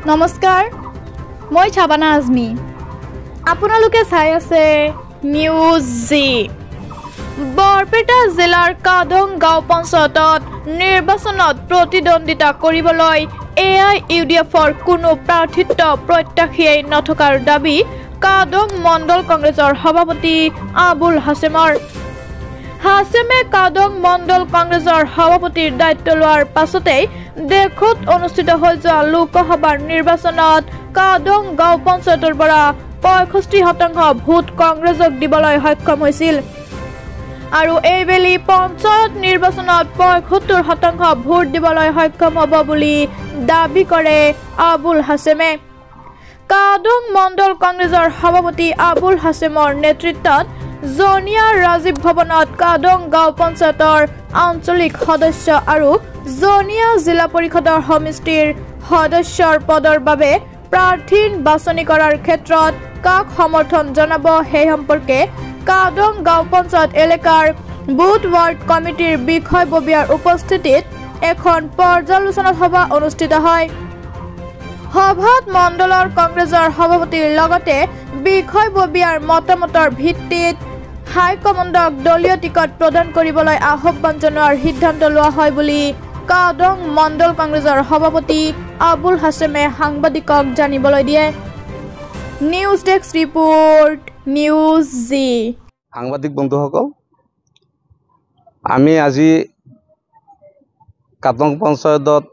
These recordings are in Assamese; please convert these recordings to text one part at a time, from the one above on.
নমস্কাৰ, মই ছাবানা আজমি। আপোনালোকে চাই আছে নিউজ জি। বৰপেটা জিলাৰ কাদং গাঁও পঞ্চায়তত নিৰ্বাচনত প্ৰতিদ্বন্দ্বিতা কৰিবলৈ AIUDFৰ কোনো প্ৰাৰ্থিত্ব প্ৰত্যাশীয়ে নথকাৰ দাবী কাদং মণ্ডল কংগ্ৰেছৰ সভাপতি আবুল হাছেমৰ। হাছেমে কাদং মণ্ডল কংগ্ৰেছৰ সভাপতিৰ দায়িত্ব লোৱাৰ পাছতেই দেশত অনুষ্ঠিত হৈ যোৱা লোকসভাৰ নিৰ্বাচনত কাদং গাঁও পঞ্চায়তৰ পৰা 65% ভোট কংগ্ৰেছক দিবলৈ সক্ষম হৈছিল আৰু এইবেলি পঞ্চায়ত নিৰ্বাচনত 75% ভোট দিবলৈ সক্ষম হ'ব বুলি দাবী কৰে আবুল হাছেমে। কাদং মণ্ডল কংগ্ৰেছৰ সভাপতি আবুল হাছেমৰ নেতৃত্বত জনিয়া ৰাজীৱ ভৱনত কাদং গাঁও পঞ্চায়তৰ আঞ্চলিক সদস্য আৰু জনিয়া জিলা পৰিষদৰ সমিতিৰ সদস্যৰ পদৰ বাবে প্ৰাৰ্থী বাছনি কৰাৰ ক্ষেত্ৰত কাক সমৰ্থন জনাব সেই সম্পৰ্কে কাদং গাঁও পঞ্চায়ত এলেকাৰ বুথ ৱাৰ্ড কমিটিৰ বিষয়ববীয়াৰ উপস্থিতিত এখন পৰ্যালোচনা সভা অনুষ্ঠিত হয়। সভাত মণ্ডলৰ কংগ্ৰেছৰ সভাপতিৰ লগতে বিষয়ববীয়াৰ মতামতৰ ভিত্তিত হাইকমাণ্ডক দলীয় টিকট প্ৰদান কৰিবলৈ আহ্বান জনোৱাৰ সিদ্ধান্ত লোৱা হয় বুলি কাদং মণ্ডল কংগ্ৰেছৰ সভাপতি আবুল হাছেমে সাংবাদিকক জানিবলৈ দিয়ে। News desk report, news G. সাংবাদিক বন্ধুসকল, আমি আজি কাদং পঞ্চায়তত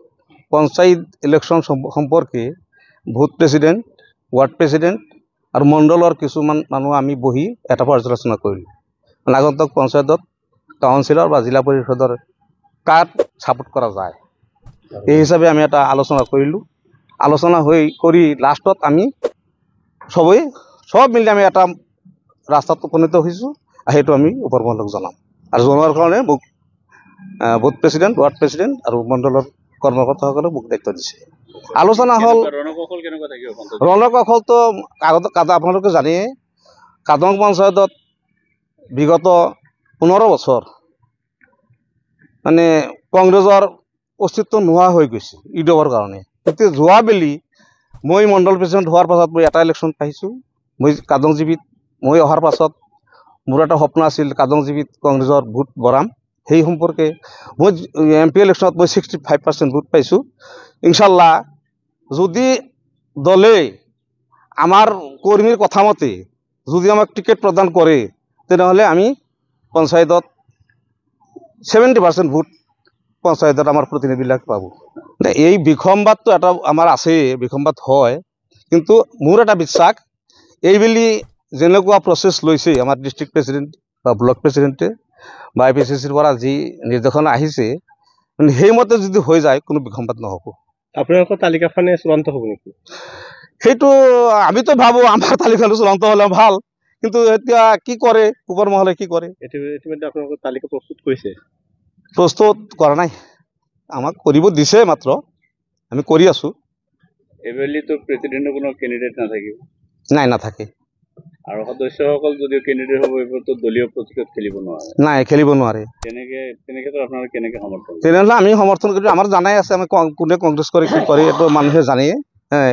পঞ্চায়ত ইলেকশ্যন সম্পৰ্কে ভোট প্ৰেচিডেণ্ট, ৱাৰ্ড প্ৰেচিডেণ্ট আৰু মণ্ডলৰ কিছুমান মানুহ আমি বহি এটা পৰ্যালোচনা কৰিলোঁ। আগন্তুক পঞ্চায়তত কাউন্সিলৰ বা জিলা পৰিষদৰ কাক ছাপোৰ্ট কৰা যায় এই হিচাপে আমি এটা আলোচনা কৰিলোঁ। আলোচনা কৰি লাষ্টত আমি সব মিলি আমি এটা ৰাস্তাত উপনীত হৈছোঁ। সেইটো আমি ওপৰমহলক জনাম আৰু জনোৱাৰ কাৰণে মোক বুথ প্ৰেচিডেণ্ট, ৱাৰ্ড প্ৰেচিডেণ্ট আৰু মণ্ডলৰ কৰ্মকৰ্তাসকলে মোক দায়িত্ব দিছে। আলোচনা হ'ল ৰণকৌশলটো আপোনালোকে জানে, কাদং পঞ্চায়তত বিগত 15 বছৰ মানে কংগ্ৰেছৰ অস্তিত্ব নোহোৱা হৈ গৈছে ইউডিএফৰ কাৰণে। এতিয়া যোৱাবেলি মই মণ্ডল প্ৰেচিডেণ্ট হোৱাৰ পাছত মই এটা ইলেকশ্যন পাইছোঁ। মই কাদং জিবিত মই অহাৰ পাছত মোৰ এটা সপোন আছিল কাদং জিবিত কংগ্ৰেছৰ ভোট বঢ়াম। সেই সম্পৰ্কে মই MP ইলেকশ্যনত মই 65% ভোট পাইছোঁ। ইনশাল্লাহ যদি দলে আমাৰ কৰ্মীৰ কথা মতে যদি আমাক টিকেট প্ৰদান কৰে তেনেহ'লে আমি পঞ্চায়তত 70% ভোট পঞ্চায়তত আমাৰ প্ৰতিনিধিবিলাক পাব। এই বিসম্বাদটো এটা আমাৰ আছে, বিসম্বাদ হয়, কিন্তু মোৰ এটা বিশ্বাস এইবেলি যেনেকুৱা প্ৰচেছ লৈছে আমাৰ ডিষ্ট্ৰিক্ট প্ৰেচিডেণ্ট বা ব্লক প্ৰেচিডেণ্টে বা IPCCৰ পৰা যি নিৰ্দেশনা আহিছে সেইমতে যদি হৈ যায় কোনো বিসম্বাদ নহ'ব। আপোনালোকৰ তালিকাখনে চূড়ান্ত হ'ব নেকি? সেইটো আমিতো ভাবোঁ আমাৰ তালিকাটো চূড়ান্ত হ'লে ভাল, কিন্তু এতিয়া কি কৰে ওপৰ মহলে কি কৰে। ইতিমধ্যে আপোনালোকৰ তালিকা প্ৰস্তুত কৰিছে? প্ৰস্তুত কৰা নাই, আমাক কৰিব দিছে মাত্ৰ, আমি কৰি আছোঁ। এইবেলিতো প্ৰেচিডেণ্টৰ কোনো কেণ্ডিডেট নাথাকিব? নাই, নাথাকে। আৰু সদস্যসকল যদিও কেণ্ডিডেট হ'ব এইবোৰতো দলীয় প্ৰতীকত খেলিব নোৱাৰে? নাই, খেলিব নোৱাৰে। তেনেকৈ আপোনালোকে কেনেকৈ সমৰ্থন? তেনেহ'লে আমি সমৰ্থন কৰি আমাৰ জানাই আছে, আমি কোনে কংগ্ৰেছ কৰে কি কৰে এইটো মানুহে জানেই।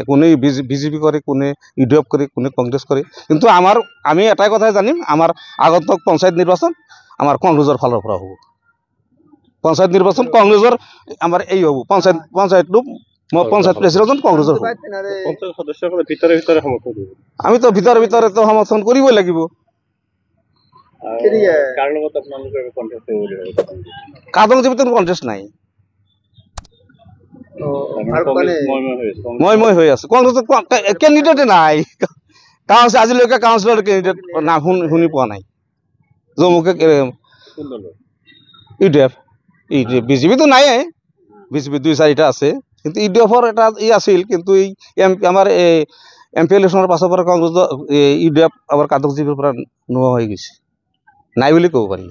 কোনে BJP কৰে, কোনে UDF কৰে, কোনে কংগ্ৰেছ কৰে, কিন্তু আমি এটাই কথাই জানিম, আমাৰ আগন্তুক পঞ্চায়ত নিৰ্বাচন আমাৰ কংগ্ৰেছৰ ফালৰ পৰা হ'ব। পঞ্চায়ত নিৰ্বাচন কংগ্ৰেছৰ আমাৰ এই হ'ব, পঞ্চায়তটো পঞ্চায়ত প্ৰেচিডেণ্ট কংগ্ৰেছৰ হ'ব। সদস্যসকলে ভিতৰে সমৰ্থন কৰিব? আমিতো ভিতৰতো সমৰ্থন কৰিবই লাগিব। কাৰ লগত আপোনালোকে কণ্টেষ্ট কৰিব বুলি ভাবিছে? কাদং জিবিত কণ্টেষ্ট নাই, মই হৈ আছো। কংগ্ৰেছত কেণ্ডিডেটে নাই, আজিলৈকে কাউন্সিলৰ কেণ্ডিডেট নাম শুনি পোৱা নাই। জম্মুকে UDF, BJPতো নাই, BJP 2-4টা আছে, কিন্তু UDFৰ এটা আছিল, কিন্তু এই আমাৰ MP ইলেকশ্যনৰ পাছৰ পৰা কংগ্ৰেছ UDF আমাৰ কাদং জিবিৰ পৰা নোহোৱা হৈ গৈছে, নাই বুলি ক'ব পাৰি।